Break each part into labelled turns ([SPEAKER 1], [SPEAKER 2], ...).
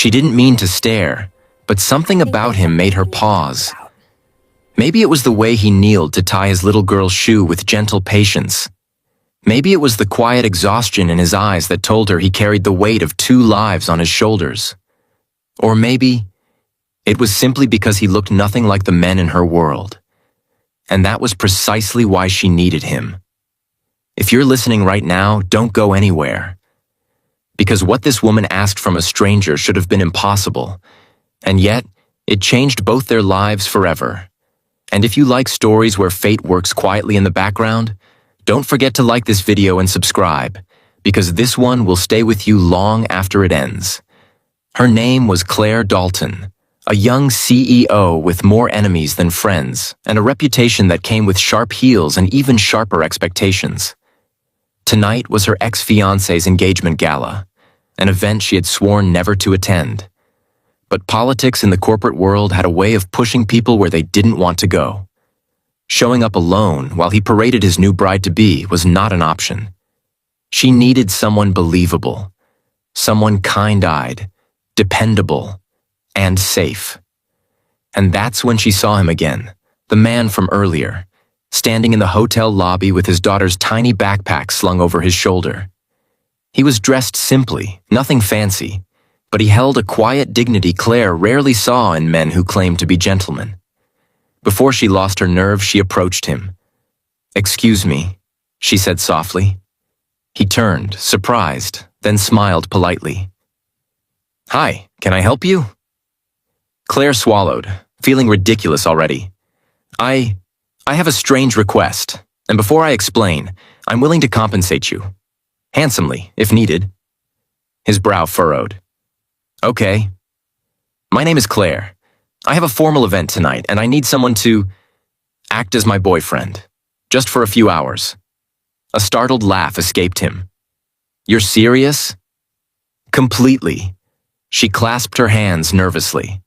[SPEAKER 1] She didn't mean to stare, but something about him made her pause. Maybe it was the way he kneeled to tie his little girl's shoe with gentle patience. Maybe it was the quiet exhaustion in his eyes that told her he carried the weight of 2 lives on his shoulders. Or maybe it was simply because he looked nothing like the men in her world. And that was precisely why she needed him. If you're listening right now, don't go anywhere. Because what this woman asked from a stranger should have been impossible, and yet it changed both their lives forever. And if you like stories where fate works quietly in the background, don't forget to like this video and subscribe, because this one will stay with you long after it ends. Her name was Claire Dalton, a young CEO with more enemies than friends, and a reputation that came with sharp heels and even sharper expectations. Tonight was her ex-fiancé's engagement gala, an event she had sworn never to attend. But politics in the corporate world had a way of pushing people where they didn't want to go. Showing up alone while he paraded his new bride-to-be was not an option. She needed someone believable, someone kind-eyed, dependable, and safe. And that's when she saw him again, the man from earlier, standing in the hotel lobby with his daughter's tiny backpack slung over his shoulder. He was dressed simply, nothing fancy, but he held a quiet dignity Claire rarely saw in men who claimed to be gentlemen. Before she lost her nerve, she approached him. "Excuse me," she said softly. He turned, surprised, then smiled politely. "Hi, can I help you?" Claire swallowed, feeling ridiculous already. I have a strange request, and before I explain, I'm willing to compensate you. Handsomely, if needed." His brow furrowed. "Okay. My name is Claire. I have a formal event tonight, and I need someone to act as my boyfriend, just for a few hours." A startled laugh escaped him. "You're serious?" "Completely." She clasped her hands nervously.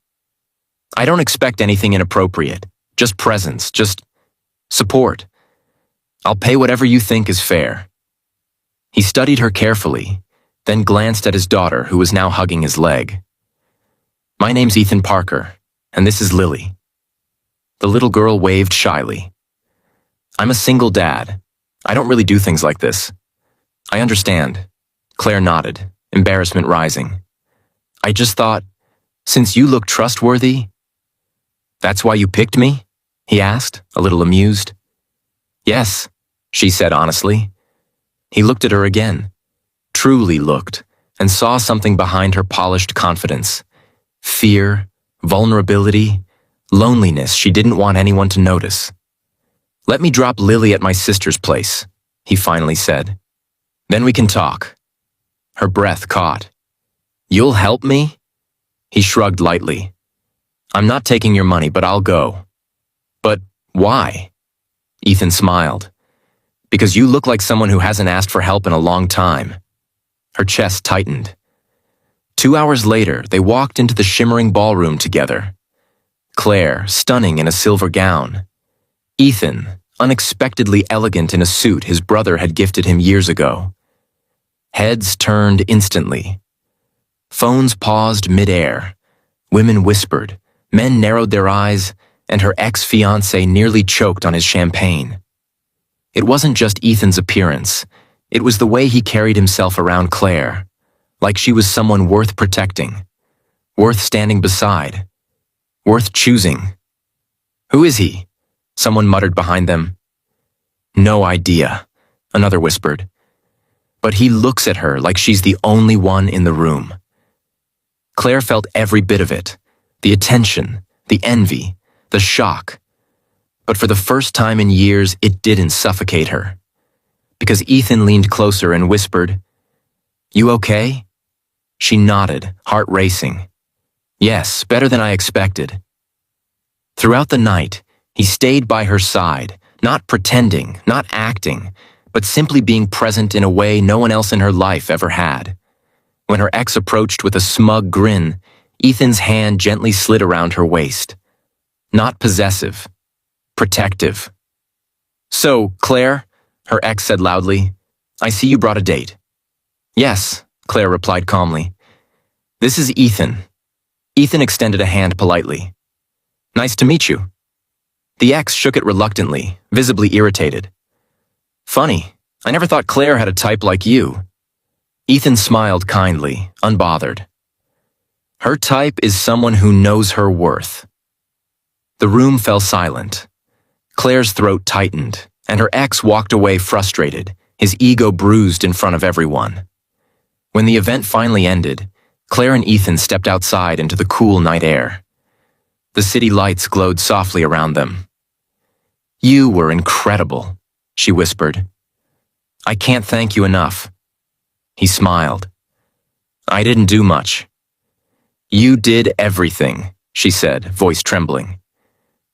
[SPEAKER 1] "I don't expect anything inappropriate, just presence, just support. I'll pay whatever you think is fair." He studied her carefully, then glanced at his daughter, who was now hugging his leg. "My name's Ethan Parker, and this is Lily." The little girl waved shyly. "I'm a single dad. I don't really do things like this." "I understand." Claire nodded, embarrassment rising. "I just thought, since you look trustworthy—" "That's why you picked me?" he asked, a little amused. "Yes," she said honestly. He looked at her again, truly looked, and saw something behind her polished confidence. Fear, vulnerability, loneliness she didn't want anyone to notice. "Let me drop Lily at my sister's place," he finally said. "Then we can talk." Her breath caught. "You'll help me?" He shrugged lightly. "I'm not taking your money, but I'll go." "But why?" Ethan smiled. "Because you look like someone who hasn't asked for help in a long time." Her chest tightened. 2 hours later, they walked into the shimmering ballroom together. Claire, stunning in a silver gown. Ethan, unexpectedly elegant in a suit his brother had gifted him years ago. Heads turned instantly. Phones paused mid-air. Women whispered, men narrowed their eyes, and her ex-fiancé nearly choked on his champagne. It wasn't just Ethan's appearance. It was the way he carried himself around Claire, like she was someone worth protecting, worth standing beside, worth choosing. "Who is he?" someone muttered behind them. "No idea," another whispered. "But he looks at her like she's the only one in the room." Claire felt every bit of it, the attention, the envy, the shock. But for the first time in years, it didn't suffocate her. Because Ethan leaned closer and whispered, "You okay?" She nodded, heart racing. "Yes, better than I expected." Throughout the night, he stayed by her side, not pretending, not acting, but simply being present in a way no one else in her life ever had. When her ex approached with a smug grin, Ethan's hand gently slid around her waist. Not possessive, protective. "So, Claire," her ex said loudly, "I see you brought a date." "Yes," Claire replied calmly. This is Ethan. Ethan extended a hand politely. Nice to meet you. The ex shook it reluctantly, visibly irritated. Funny, I never thought Claire had a type like you. Ethan smiled kindly, unbothered. Her type is someone who knows her worth. The room fell silent. Claire's throat tightened, and her ex walked away frustrated, his ego bruised in front of everyone. When the event finally ended, Claire and Ethan stepped outside into the cool night air. The city lights glowed softly around them. You were incredible, she whispered. I can't thank you enough. He smiled. I didn't do much. You did everything, she said, voice trembling.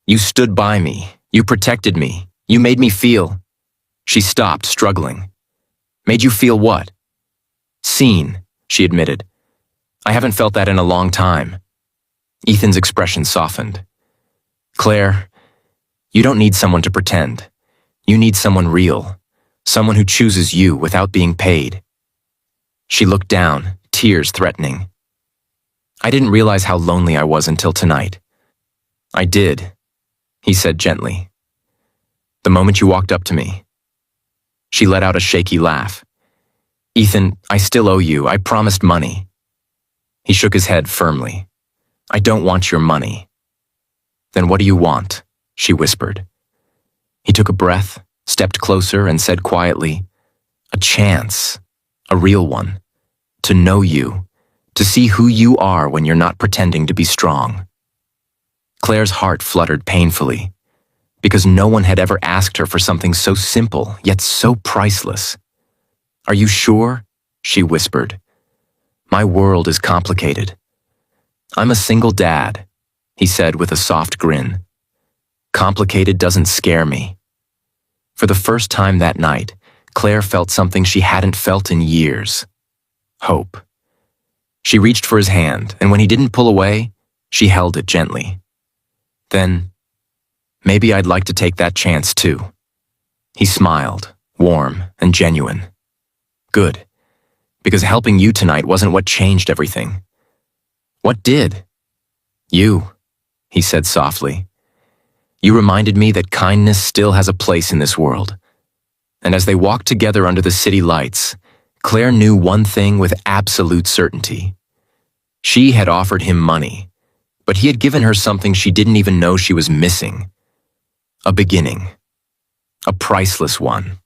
[SPEAKER 1] You stood by me. You protected me. You made me feel. She stopped, struggling. Made you feel what? Seen, she admitted. I haven't felt that in a long time. Ethan's expression softened. Claire, you don't need someone to pretend. You need someone real. Someone who chooses you without being paid. She looked down, tears threatening. I didn't realize how lonely I was until tonight. I did, he said gently. The moment you walked up to me. She let out a shaky laugh. Ethan, I still owe you. I promised money. He shook his head firmly. I don't want your money. Then what do you want? She whispered. He took a breath, stepped closer, and said quietly, a chance, a real one, to know you, to see who you are when you're not pretending to be strong. Claire's heart fluttered painfully, because no one had ever asked her for something so simple, yet so priceless. Are you sure? She whispered. My world is complicated. I'm a single dad, he said with a soft grin. Complicated doesn't scare me. For the first time that night, Claire felt something she hadn't felt in years. Hope. She reached for his hand, and when he didn't pull away, she held it gently. Then, maybe I'd like to take that chance too. He smiled, warm and genuine. Good, because helping you tonight wasn't what changed everything. What did? You, he said softly. You reminded me that kindness still has a place in this world. And as they walked together under the city lights, Claire knew one thing with absolute certainty. She had offered him money, but he had given her something she didn't even know she was missing. A beginning. A priceless one.